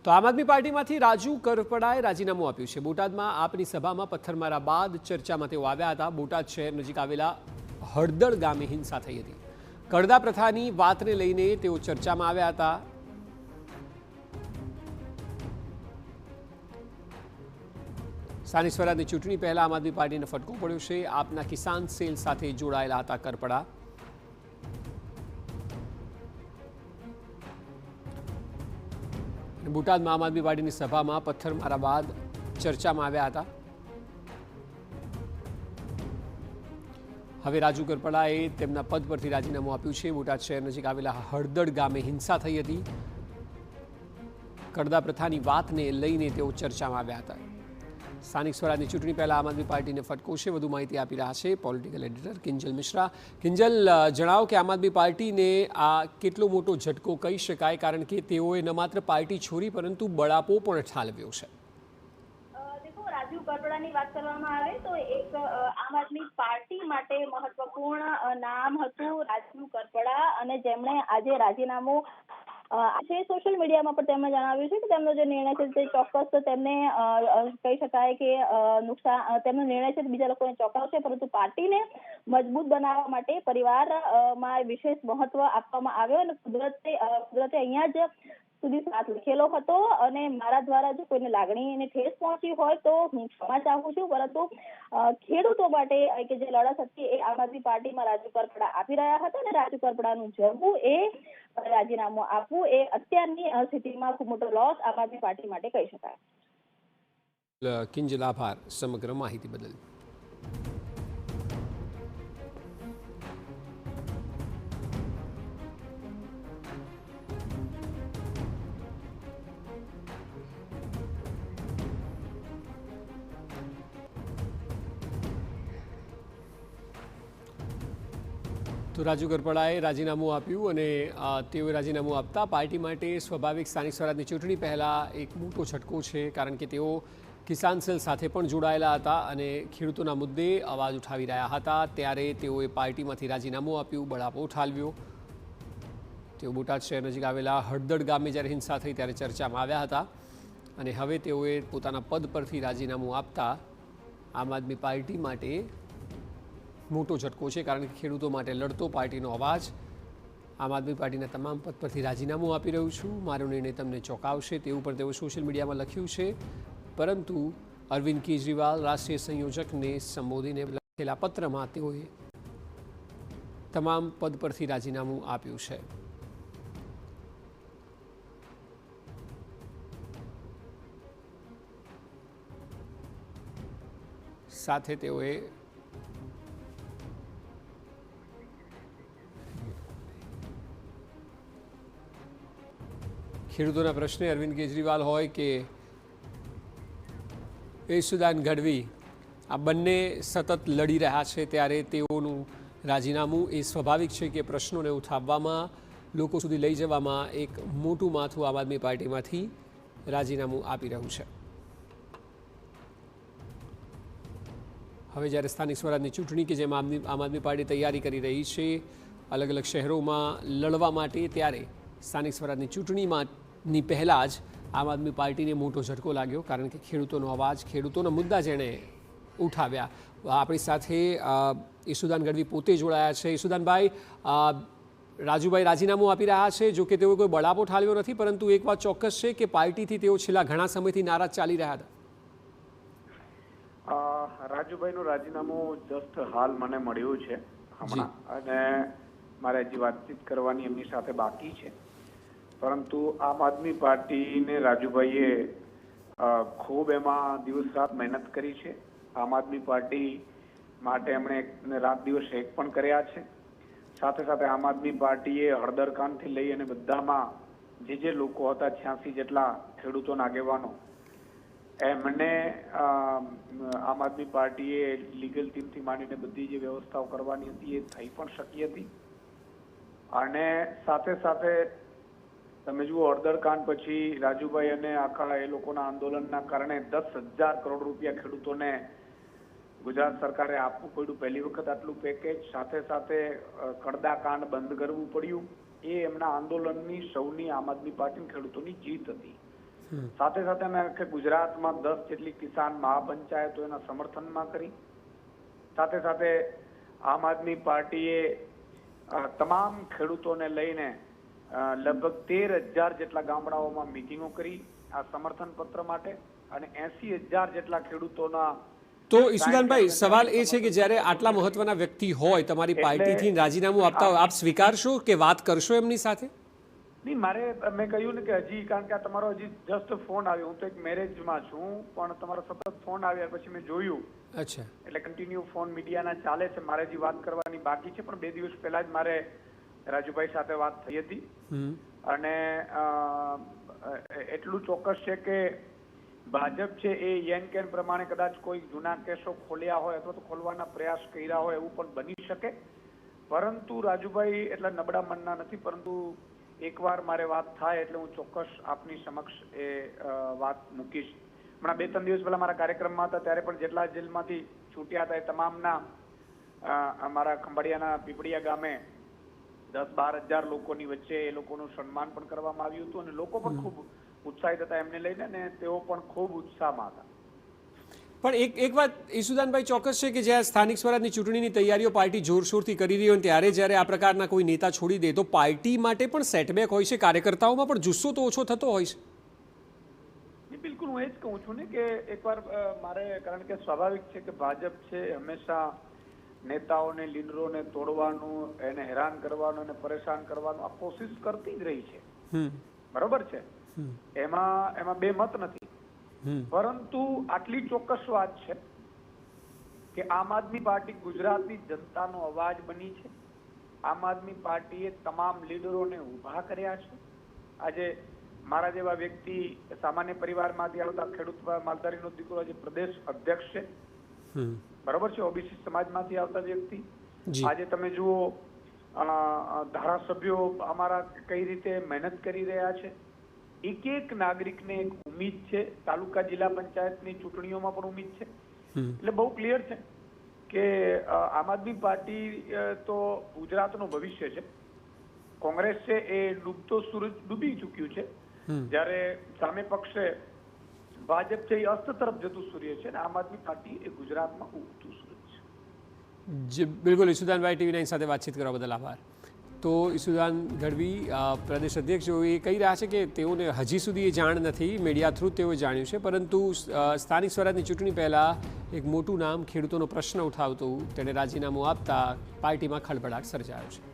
તો આમ આદમી પાર્ટીમાંથી રાજુ કરપડાએ રાજીનામું આપ્યું છે। બોટાદમાં આપની સભામાં પથ્થરમારા બાદ ચર્ચામાં તેઓ આવ્યા હતા। બોટાદ શહેર નજીક આવેલા હળદળ ગામે હિંસા થઈ હતી। કડદા પ્રથાની વાતને લઈને તેઓ ચર્ચામાં આવ્યા હતા। સ્થાનિક સ્વરાજની ચૂંટણી પહેલા આમ આદમી પાર્ટીને ફટકો પડ્યો છે। આપના કિસાન સેલ સાથે જોડાયેલા હતા કરપડા। બોટાદમાં આમ આદમી પાર્ટીની સભામાં પથ્થરમારા બાદ ચર્ચામાં આવ્યા હતા। હવે રાજુ કરપડાએ તેમના પદ પરથી રાજીનામું આપ્યું છે। બોટાદ શહેર નજીક આવેલા હળદળ ગામે હિંસા થઈ હતી। કડદા પ્રથાની વાતને લઈને તેઓ ચર્ચામાં આવ્યા હતા। સ્થાનિક સ્વરાજની ચૂંટણી પહેલા આમ આદમી પાર્ટીને ફટકો છે। વધુ માહિતી આપી રહ્યા છે પોલિટિકલ એડિટર કિંજલ મિશ્રા। કિંજલ, જણાવો કે આમ આદમી પાર્ટીને આ કેટલો મોટો ઝટકો કહી શકાય, કારણ કે તેઓએ ન માત્ર પાર્ટી છોડી પરંતુ બળાપો પણ ઠાલવ્યો છે। રાજુ કરપડાની વાત કરવામાં આવે તો એક આમ આદમી પાર્ટી માટે મહત્વપૂર્ણ નામ હતું રાજુ કરપડા, અને જેમણે આજે રાજીનામું છે સોશિયલ મીડિયામાં પણ તેમણે જણાવ્યું છે કે તેમનો જે નિર્ણય છે તે ચોક્કસ તેમને કહી શકાય કે નુકસાન, તેમનો નિર્ણય છે બીજા લોકોને ચોંકાવશે, પરંતુ પાર્ટીને મજબૂત બનાવવા માટે પરિવારમાં વિશેષ મહત્વ આપવામાં આવ્યો, અને કુદરતે અહીંયા જ સુધી સાથ લખેલો હતો, અને મારા દ્વારા જો કોઈને લાગણીને ઠેસ પહોંચી હોય તો હું ક્ષમા ચાહું છું, પરંતુ ખેડૂતો માટે કે જે લડત હતી એ આમ આદમી પાર્ટીમાં રાજુ કરપડા આપી રહ્યા હતા, અને રાજુ કરપડાનું જવું એ રાજીનામું આપવું એ અત્યારની સ્થિતિમાં ખૂબ મોટો લોસ આમ આદમી પાર્ટી માટે કહી શકાય। કિંજલ, આભાર સમગ્ર માહિતી બદલ। તો રાજુ કરપડાએ રાજીનામું આપ્યું, અને તેઓએ રાજીનામું આપતા પાર્ટી માટે સ્વાભાવિક સ્થાનિક સ્વરાજની ચૂંટણી પહેલાં એક મોટો ઝટકો છે, કારણ કે તેઓ કિસાન સેલ સાથે પણ જોડાયેલા હતા અને ખેડૂતોના મુદ્દે અવાજ ઉઠાવી રહ્યા હતા। ત્યારે તેઓએ પાર્ટીમાંથી રાજીનામું આપ્યું, બળાપો ઠાલવ્યો। તેઓ બોટાદ શહેર નજીક આવેલા હળદળ ગામે જ્યારે હિંસા થઈ ત્યારે ચર્ચામાં આવ્યા હતા, અને હવે તેઓએ પોતાના પદ પરથી રાજીનામું આપતા આમ આદમી પાર્ટી માટે મોટો ઝટકો છે, કારણ કે ખેડૂતો માટે લડતો પાર્ટીનો અવાજ આમ આદમી પાર્ટીના તમામ પદ પરથી રાજીનામું આપી રહ્યું છું, મારો નિર્ણય તમને ચોંકાવશે તેવું પણ તેઓ સોશિયલ મીડિયામાં લખ્યું છે। પરંતુ અરવિંદ કેજરીવાલ રાષ્ટ્રીય સંયોજકને સંબોધીને લખેલા પત્રમાં તેઓએ તમામ પદ પરથી રાજીનામું આપ્યું છે। સાથે તેઓએ ખેડૂતોના પ્રશ્ને અરવિંદ કેજરીવાલ હોય કે યેસુદાન ગઢવી, આ બંને સતત લડી રહ્યા છે, ત્યારે તેઓનું રાજીનામું એ સ્વાભાવિક છે કે પ્રશ્નોને ઉઠાવવામાં, લોકો સુધી લઈ જવામાં એક મોટું માથું આમ આદમી પાર્ટીમાંથી રાજીનામું આપી રહ્યું છે। હવે જ્યારે સ્થાનિક સ્વરાજની ચૂંટણી કે જેમાં આમ આદમી પાર્ટી તૈયારી કરી રહી છે અલગ અલગ શહેરોમાં લડવા માટે, ત્યારે સ્થાનિક સ્વરાજની ચૂંટણીની પહેલાં જ આમ આદમી પાર્ટીને મોટો ઝટકો લાગ્યો, કારણ કે ખેડૂતોનો અવાજ, ખેડૂતોના મુદ્દા જેણે ઉઠાવ્યા। આપણી સાથે યેસુદાન ગઢવી પોતે જોડાયા છે। યેસુદાનભાઈ, રાજુભાઈ રાજીનામું આપી રહ્યા છે, જો કે તેઓ કોઈ બળાપો ઠાલવ્યો નથી, પરંતુ એક વાત ચોક્કસ છે કે પાર્ટીથી તેઓ છેલ્લા ઘણા સમયથી નારાજ ચાલી રહ્યા હતા। રાજુભાઈનું રાજીનામું જસ્ટ હાલ મને મળ્યું છે હમણાં, અને મારે હજી વાતચીત કરવાની એમની સાથે બાકી છે, પરંતુ આમ આદમી પાર્ટીને રાજુભાઈએ ખૂબ એમાં દિવસ રાત મહેનત કરી છે। આમ આદમી પાર્ટી માટે એમણે રાત દિવસ એક પણ કર્યા છે। સાથે સાથે આમ આદમી પાર્ટીએ હળદરકાંડથી લઈ અને બધામાં જે લોકો હતા 86 જેટલા ખેડૂતોના આગેવાનો, એમણે આમ આદમી પાર્ટીએ લીગલ ટીમથી માંડીને બધી જે વ્યવસ્થાઓ કરવાની હતી એ થઈ પણ શકી હતી। અને સાથે સાથે તમે જુઓ, હળદરકાંડ પછી રાજુભાઈ અને આખા એ લોકોના આંદોલનના કારણે 10,000 કરોડ રૂપિયા ખેડૂતોને ગુજરાત સરકારે આપવું પડ્યું, પહેલી વખત આટલું પેકેજ। સાથે સાથે કડદા કાંડ બંધ કરવું પડ્યું। એ એમના આંદોલનની સૌની આમ આદમી પાર્ટી ખેડૂતોની જીત હતી। સાથે સાથે અમે આખે ગુજરાતમાં 10 જેટલી કિસાન મહાપંચાયતો એના સમર્થનમાં કરી. સાથે સાથે આમ આદમી પાર્ટીએ તમામ ખેડૂતોને લઈને લગભગ 13,000 જેટલા ગામડાઓમાં મિટિંગો કરી આ સમર્થન પત્ર માટે અને 80,000 જેટલા ખેડૂતોના. તો ઈસુદાનભાઈ, સવાલ એ છે કે જ્યારે આટલા મહત્વના વ્યક્તિ હોય તમારી પાર્ટીથી રાજીનામું આપતા હોય, આપ સ્વીકારશો કે વાત કરશો એમની સાથે? નહીં, મેં કહ્યું ને કે હજી, કારણ કે આ તમારો હજી જસ્ટ ફોન આવ્યો, હું તો એક મેરેજમાં છું, પણ તમારો સતત ફોન આવ્યા પછી મેં જોયું. અચ્છા. એટલે કન્ટિન્યુ ફોન મીડિયાના ચાલે છે, મારે હજી વાત કરવાની બાકી છે, પણ 2 દિવસ પહેલા જ મારે રાજુભાઈ સાથે વાત થઈ હતી અને એટલું ચોક્કસ છે કે ભાજપ છે એ યેન કેન પ્રમાણે કદાચ કોઈ જૂના કેસો ખોલ્યા હોય અથવા તો ખોલવાના પ્રયાસ કર્યા હોય એવું પણ બની શકે, પરંતુ રાજુભાઈ એટલા નબળા મનના નથી. પરંતુ એકવાર મારે વાત થાય એટલે હું ચોક્કસ આપની સમક્ષ એ વાત મૂકીશ. હમણાં 2-3 દિવસ પહેલા મારા કાર્યક્રમમાં હતા ત્યારે પણ જેટલા જેલમાંથી છૂટ્યા હતા એ તમામના અમારા ખંભાળિયાના પીપળિયા ગામે 10-12 હજાર લોકોની વચ્ચે એ લોકોનું સન્માન પણ કરવામાં આવ્યું હતું અને લોકો પણ ખૂબ ઉત્સાહિત હતા એમને લઈને અને તેઓ પણ ખૂબ ઉત્સાહમાં હતા. પણ એક વાત ઈસુદાનભાઈ ચોક્કસ છે કે જ્યાં સ્થાનિક સ્વરાજની ચૂંટણીની તૈયારીઓ પાર્ટી જોરશોરથી કરી રહી હોય ત્યારે જ્યારે આ પ્રકારના કોઈ નેતા છોડી દે તો પાર્ટી માટે પણ સેટબેક હોય છે, કાર્યકર્તાઓમાં પણ જુસ્સો તો ઓછો થતો હોય છે. બિલકુલ, હું એ જ કહું છું ને કે એકવાર મારે, કારણ કે સ્વાભાવિક છે કે ભાજપ છે હંમેશા નેતાઓને, લીડરોને તોડવાનું, એને હેરાન કરવાનું અને પરેશાન કરવાનું આ કોશિશ કરતી જ રહી છે. બરોબર છે, એમાં બે મત નથી. પરંતુ આટલી ચોક્કસ વાત છે કે આમ આદમી પાર્ટી ગુજરાતની જનતાનો અવાજ બની છે. આમ આદમી પાર્ટીએ તમામ લીડરોને ઊભા કર્યા છે. આજે મારા જેવા વ્યક્તિ, સામાન્ય પરિવારમાંથી આવતા ખેડૂત માલધારીનો દીકરો આજે પ્રદેશ અધ્યક્ષ છે, બરોબર છે, ઓબીસી સમાજમાંથી આવતા વ્યક્તિ. આજે તમે જુઓ ધારાસભ્યો અમારા કઈ રીતે મહેનત કરી રહ્યા છે. એક નાગરિકને એક ઉમ્મીદ છે. તાલુકા જિલ્લા પંચાયતની ચૂંટણીઓમાં પણ ઉમ્મીદ છે. એટલે બહુ ક્લિયર છે કે આમ આદમી પાર્ટી તો ગુજરાતનું ભવિષ્ય છે. કોંગ્રેસ છે એ ડૂબતો સૂરજ ડૂબી ચૂક્યું છે, જ્યારે સામે પક્ષે ભાજપ છે એ અસ્ત તરફ જતું સૂર્ય છે અને આમ આદમી પાર્ટી એ ગુજરાતમાં ઉગતું સૂરજ છે. બિલકુલ. ઈસુદાનભાઈ TV9 સાથે વાતચીત કરવા બદલ આભાર. તો ઈસુદાન ગઢવી પ્રદેશ અધ્યક્ષ એ કહી રહ્યા છે કે તેઓને હજી સુધી એ જાણ નથી, મીડિયા થ્રુ તેઓએ જાણ્યું છે, પરંતુ સ્થાનિક સ્વરાજની ચૂંટણી પહેલાં એક મોટું નામ ખેડૂતોનો પ્રશ્ન ઉઠાવતું તેણે રાજીનામું આપતા પાર્ટીમાં ખળભળાટ સર્જાયો છે.